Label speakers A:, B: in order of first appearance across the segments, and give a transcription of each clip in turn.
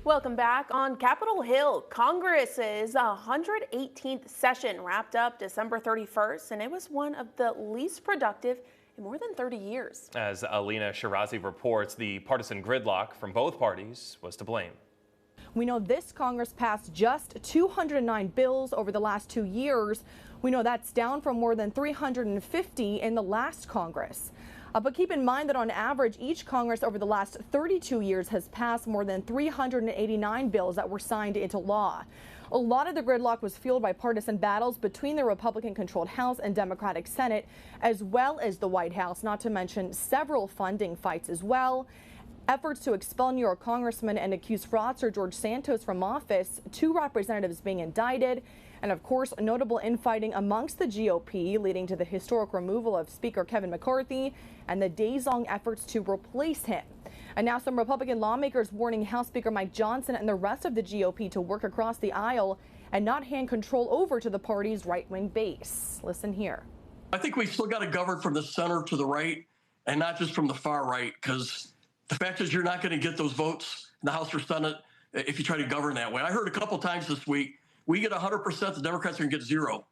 A: Welcome back. On Capitol Hill, Congress's 118th session wrapped up December 31st, and it was one of the least productive in more than 30 years.
B: As Alina Shirazi reports, the partisan gridlock from both parties was to blame.
C: We know this Congress passed just 209 bills over the last 2 years. We know that's down from more than 350 in the last Congress. But keep in mind that on average, each Congress over the last 32 years has passed more than 389 bills that were signed into law. A lot of the gridlock was fueled by partisan battles between the Republican-controlled House and Democratic Senate, as well as the White House, not to mention several funding fights as well. Efforts to expel New York Congressman and accuse fraudster George Santos from office, 2 representatives being indicted, and of course, notable infighting amongst the GOP, leading to the historic removal of Speaker Kevin McCarthy and the days-long efforts to replace him. And now some Republican lawmakers warning House Speaker Mike Johnson and the rest of the GOP to work across the aisle and not hand control over to the party's right-wing base. Listen here.
D: I think we still got to govern from the center to the right and not just from the far right, because the fact is you're not going to get those votes in the House or Senate if you try to govern that way. I heard a couple times this week, we get 100%, the Democrats are going to get 0.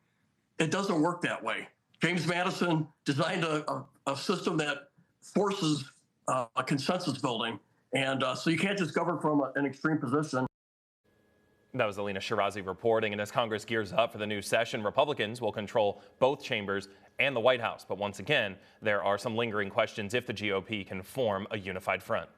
D: It doesn't work that way. James Madison designed a system that forces a consensus building. And so you can't just govern from an extreme position.
B: That was Alina Shirazi reporting. And as Congress gears up for the new session, Republicans will control both chambers and the White House. But once again, there are some lingering questions if the GOP can form a unified front.